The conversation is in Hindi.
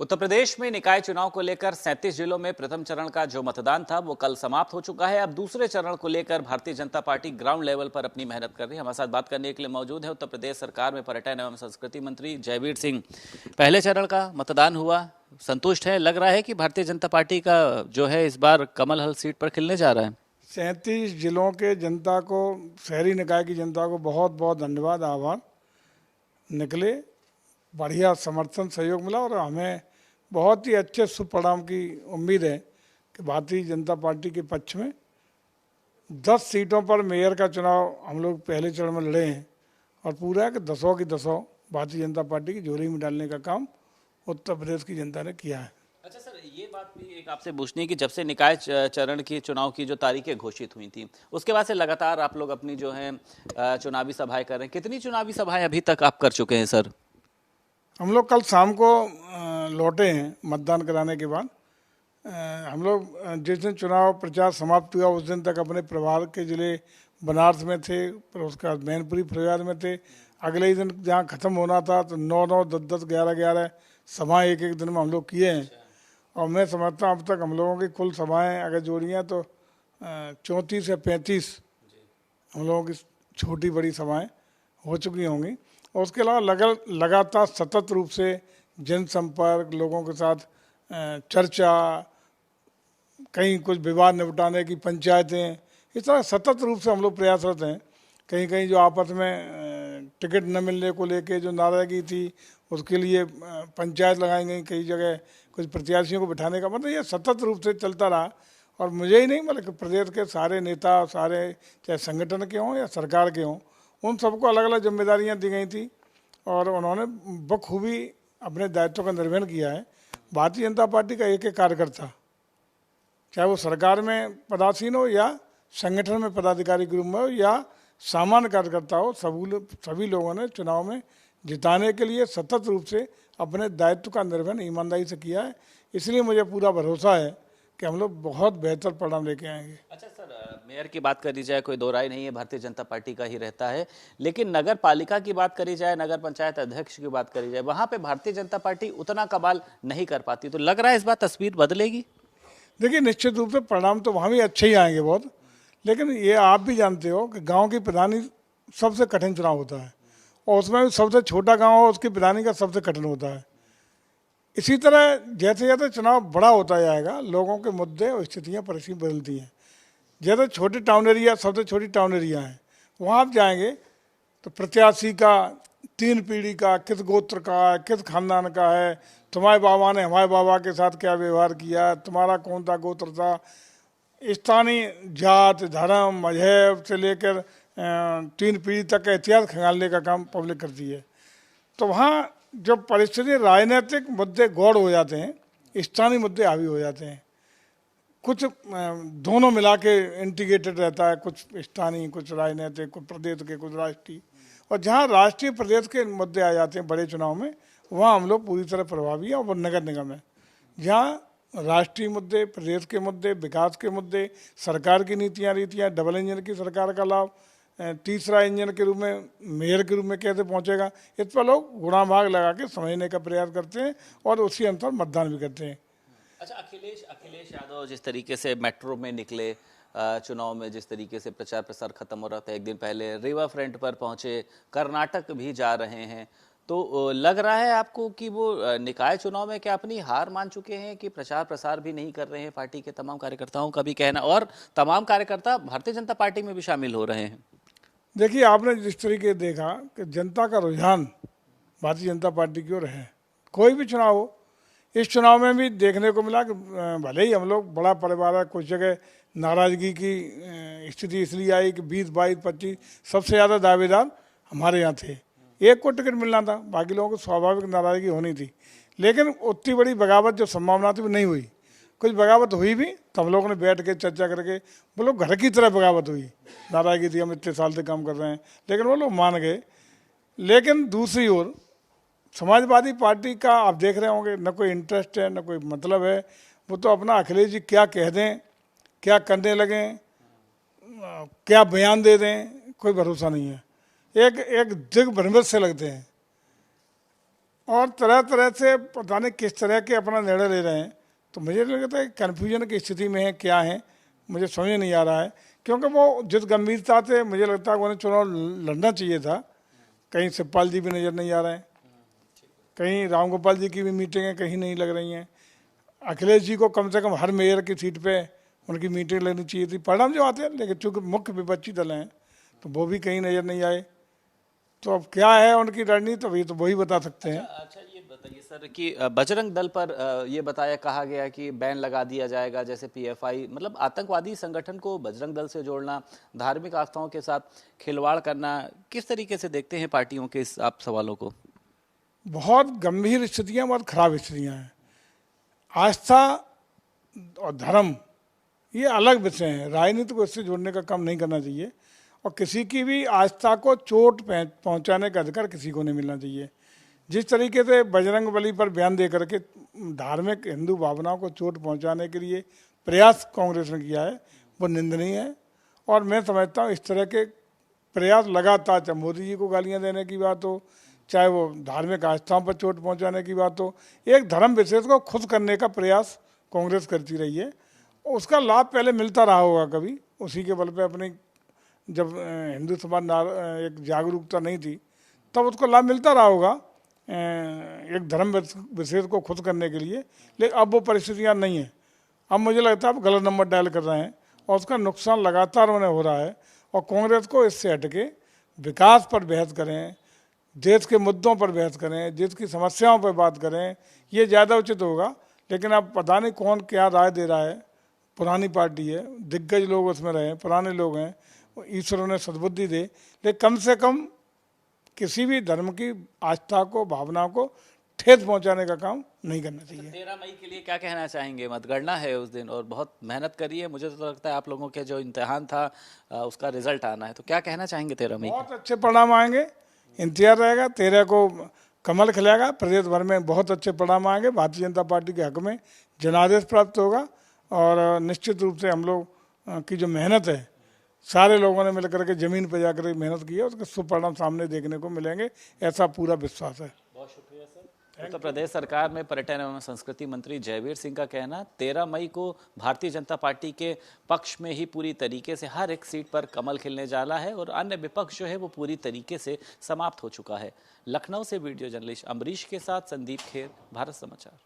उत्तर प्रदेश में निकाय चुनाव को लेकर 37 जिलों में प्रथम चरण का जो मतदान था वो कल समाप्त हो चुका है। अब दूसरे चरण को लेकर Bharatiya Janata party ground level पर अपनी मेहनत कर रही है। हमारे साथ बात करने के लिए मौजूद है उत्तर प्रदेश सरकार में पर्यटन एवं संस्कृति मंत्री जयवीर सिंह। पहले चरण का मतदान हुआ, संतुष्ट है? लग रहा है कि भारतीय जनता पार्टी का जो है इस बार कमल हल सीट पर खिलने जा रहा है। 37 जिलों के जनता को, शहरी निकाय की जनता को बहुत बहुत धन्यवाद, आभार। निकले, बढ़िया समर्थन सहयोग मिला और हमें बहुत ही अच्छे शुभ परिणाम की उम्मीद है कि भारतीय जनता पार्टी के पक्ष में 10 सीटों पर मेयर का चुनाव हम लोग पहले चरण में लड़े हैं और पूरा है कि 10 की 10 भारतीय जनता पार्टी की झोली में डालने का काम उत्तर प्रदेश की जनता ने किया है। अच्छा सर, ये बात भी एक आपसे पूछनी है कि जब से निकाय चरण की चुनाव की जो तारीखें घोषित हुई थी उसके बाद से लगातार आप लोग अपनी जो है चुनावी सभाएं कर रहे हैं। कितनी चुनावी सभाएं अभी तक आप कर चुके हैं सर? हम लोग कल शाम को लौटे हैं मतदान कराने के बाद। हम लोग जिस दिन चुनाव प्रचार समाप्त हुआ उस दिन तक अपने प्रभार के जिले बनारस में थे, फिर उसके बाद मैनपुरी फरीदाबाद में थे। अगले ही दिन जहाँ ख़त्म होना था तो 9-9, 10-10, 11-11 सभाएँ एक दिन में हम लोग किए हैं। और मैं समझता हूँ अब तक हम लोगों की कुल सभाएँ अगर जोड़ियाँ तो 34 या 35 हम लोगों की छोटी बड़ी सभाएँ हो चुकी होंगी। और उसके अलावा लगातार सतत रूप से जनसंपर्क, लोगों के साथ चर्चा, कहीं कुछ विवाद निपटाने की पंचायतें, इस तरह सतत रूप से हम लोग प्रयासरत हैं। कहीं कहीं जो आपस में टिकट न मिलने को लेके जो नाराज़गी थी उसके लिए पंचायत लगाई गई, कई जगह कुछ प्रत्याशियों को बिठाने का, मतलब ये सतत रूप से चलता रहा। और मुझे ही नहीं मतलब प्रदेश के सारे नेता, सारे चाहे संगठन के हों या सरकार के हों, उन सबको अलग अलग जिम्मेदारियां दी गई थी और उन्होंने बखूबी अपने दायित्व का निर्वहन किया है। भारतीय जनता पार्टी का एक एक कार्यकर्ता, चाहे वो सरकार में पदासीन हो या संगठन में पदाधिकारी के रूप में हो या सामान्य कार्यकर्ता हो, सभी लोगों ने चुनाव में जिताने के लिए सतत रूप से अपने दायित्व का निर्वहन ईमानदारी से किया है। इसलिए मुझे पूरा भरोसा है कि हम लोग बहुत बेहतर परिणाम लेके आएंगे। अच्छा सर, मेयर की बात करी जाए, कोई दो राय नहीं है, भारतीय जनता पार्टी का ही रहता है। लेकिन नगर पालिका की बात करी जाए, नगर पंचायत अध्यक्ष की बात करी जाए, वहां पे भारतीय जनता पार्टी उतना कमाल नहीं कर पाती। तो लग रहा है इस बार तस्वीर बदलेगी? देखिए, निश्चित रूप से परिणाम तो वहाँ भी अच्छे ही आएंगे बहुत, लेकिन ये आप भी जानते हो कि गाँव की प्रधानी सबसे कठिन चुनाव होता है और उसमें सबसे छोटा गाँव हो उसकी प्रधानी का सबसे कठिन होता है। इसी तरह जैसे जैसे चुनाव बड़ा होता जाएगा, लोगों के मुद्दे और स्थितियाँ परिस्थितियाँ बदलती हैं। जैसे छोटे टाउन एरिया, सबसे छोटी टाउन एरिया है, वहाँ आप जाएंगे तो प्रत्याशी का 3 पीढ़ी का, किस गोत्र का है, किस खानदान का है, तुम्हारे बाबा ने हमारे बाबा के साथ क्या व्यवहार किया, तुम्हारा कौन सा गोत्र था, स्थानीय जात, धर्म, मजहब से लेकर 3 पीढ़ी तक का इतिहास खंगालने का काम पब्लिक करती है। तो वहाँ जब परिस्थिति राजनीतिक मुद्दे गौड़ हो जाते हैं, स्थानीय मुद्दे हावी हो जाते हैं, कुछ दोनों मिला के इंटीग्रेटेड रहता है, कुछ स्थानीय, कुछ राजनीतिक, कुछ प्रदेश के, कुछ राष्ट्रीय। और जहाँ राष्ट्रीय प्रदेश के मुद्दे आ जाते हैं बड़े चुनाव में, वहाँ हम लोग पूरी तरह प्रभावी हैं। और नगर निगम है जहाँ राष्ट्रीय मुद्दे, प्रदेश के मुद्दे, विकास के मुद्दे, सरकार की नीतियाँ रीतियाँ, डबल इंजन की सरकार का लाभ, तीसरा इंजन के रूप में मेयर के रूप में कैसे पहुंचेगा, इस पर लोग गुणा भाग लगा के समझने का प्रयास करते हैं और उसी अनुसार मतदान भी करते हैं। अच्छा, अखिलेश यादव जिस तरीके से मेट्रो में निकले चुनाव में, जिस तरीके से प्रचार प्रसार खत्म हो रहा था, एक दिन पहले रिवर फ्रंट पर पहुंचे, कर्नाटक भी जा रहे हैं, तो लग रहा है आपको कि वो निकाय चुनाव में क्या अपनी हार मान चुके हैं कि प्रचार प्रसार भी नहीं कर रहे हैं? पार्टी के तमाम कार्यकर्ताओं का भी कहना, और तमाम कार्यकर्ता भारतीय जनता पार्टी में भी शामिल हो रहे हैं। देखिए, आपने जिस तरीके देखा कि जनता का रुझान भारतीय जनता पार्टी की ओर है, कोई भी चुनाव हो, इस चुनाव में भी देखने को मिला कि भले ही हम लोग बड़ा परिवार है, कुछ जगह नाराज़गी की स्थिति इसलिए आई कि 20, 22, 25 सबसे ज़्यादा दावेदार हमारे यहाँ थे। एक को टिकट मिलना था, बाकी लोगों को स्वाभाविक नाराज़गी होनी थी, लेकिन उतनी बड़ी बगावत जो संभावना थी वो नहीं हुई। कुछ बगावत हुई भी तो हम लोगों ने बैठ के चर्चा करके, वो लोग घर की तरह बगावत हुई, नाराज़गी थी, हम इतने साल से काम कर रहे हैं, लेकिन वो लोग मान गए। लेकिन दूसरी ओर समाजवादी पार्टी का आप देख रहे होंगे, न कोई इंटरेस्ट है, न कोई मतलब है। वो तो अपना अखिलेश जी क्या कह दें, क्या करने लगें, क्या बयान दे दें, कोई भरोसा नहीं है। एक दिग्भ्रमित से लगते हैं। और तरह तरह से पता नहीं किस तरह के अपना निर्णय ले रहे हैं। तो मुझे लगता है कन्फ्यूजन की स्थिति में है, क्या है मुझे समझ नहीं आ रहा है। क्योंकि वो जिस गंभीरता से मुझे लगता है उन्हें चुनाव लड़ना चाहिए था, कहीं शिवपाल जी भी नज़र नहीं आ रहे हैं, कहीं राम गोपाल जी की भी मीटिंगें कहीं नहीं लग रही हैं। अखिलेश जी को कम से कम हर मेयर की सीट पे उनकी मीटिंग लगनी चाहिए थी। परिणाम जो आते हैं, लेकिन चूँकि मुख्य विपक्षी दल हैं तो वो भी कहीं नज़र नहीं आए। तो अब क्या है उनकी रणनीति, अभी तो वही बता सकते हैं। अच्छा, ये बताइए सर कि बजरंग दल पर ये कहा गया कि बैन लगा दिया जाएगा, जैसे पीएफआई, मतलब आतंकवादी संगठन को बजरंग दल से जोड़ना, धार्मिक आस्थाओं के साथ खिलवाड़ करना, किस तरीके से देखते हैं पार्टियों के इस आप सवालों को? बहुत गंभीर स्थितियाँ, बहुत खराब स्थितियाँ हैं। आस्था और धर्म ये अलग विषय हैं, राजनीति को इससे जोड़ने का काम नहीं करना चाहिए। और किसी की भी आस्था को चोट पहुंचाने का अधिकार किसी को नहीं मिलना चाहिए। जिस तरीके से बजरंग बली पर बयान दे करके धार्मिक हिंदू भावनाओं को चोट पहुंचाने के लिए प्रयास कांग्रेस ने किया है, वो निंदनीय है। और मैं समझता हूँ इस तरह के प्रयास लगातार, चाहे मोदी जी को गालियाँ देने की बात हो, चाहे वो धार्मिक आस्थाओं पर चोट पहुंचाने की बात हो, एक धर्म विशेष को खुद करने का प्रयास कांग्रेस करती रही है। उसका लाभ पहले मिलता रहा होगा कभी, उसी के बल पे अपनी जब हिंदू समाज एक जागरूकता नहीं थी तब उसको लाभ मिलता रहा होगा एक धर्म विशेष को खुद करने के लिए। लेकिन अब वो परिस्थितियाँ नहीं हैं। अब मुझे लगता है आप गलत नंबर डायल कर रहे हैं और उसका नुकसान लगातार उन्हें हो रहा है। और कांग्रेस को इससे हटके विकास पर बहस करें, देश के मुद्दों पर बहस करें, देश की समस्याओं पर बात करें, ये ज़्यादा उचित होगा। लेकिन अब पता नहीं कौन क्या राय दे रहा है। पुरानी पार्टी है, दिग्गज लोग उसमें रहे, पुराने लोग हैं, ईश्वर उन्हें सद्बुद्धि दे। लेकिन कम से कम किसी भी धर्म की आस्था को, भावना को ठेस पहुंचाने का काम नहीं करना चाहिए। 13 मई के लिए क्या कहना चाहेंगे? मतगणना है उस दिन और बहुत मेहनत करी है, मुझे तो लगता है आप लोगों के जो इम्तिहान था उसका रिजल्ट आना है, तो क्या कहना चाहेंगे 13 मई? बहुत अच्छे परिणाम आएंगे, इंतजार रहेगा। 13 को कमल खिलेगा, प्रदेश भर में बहुत अच्छे परिणाम आएंगे। भारतीय जनता पार्टी के हक में जनादेश प्राप्त होगा और निश्चित रूप से हम लोग की जो मेहनत है, सारे लोगों ने मिलकर के जमीन पर जाकर मेहनत की है, उसके शुभ परिणाम सामने देखने को मिलेंगे, ऐसा पूरा विश्वास है। बहुत शुक्रिया सर। उत्तर प्रदेश सरकार में पर्यटन एवं संस्कृति मंत्री जयवीर सिंह का कहना, 13 मई को भारतीय जनता पार्टी के पक्ष में ही पूरी तरीके से हर एक सीट पर कमल खिलने जाला है और अन्य विपक्ष जो है वो पूरी तरीके से समाप्त हो चुका है। लखनऊ से वीडियो जर्नलिस्ट अमरीश के साथ संदीप खेर, भारत समाचार।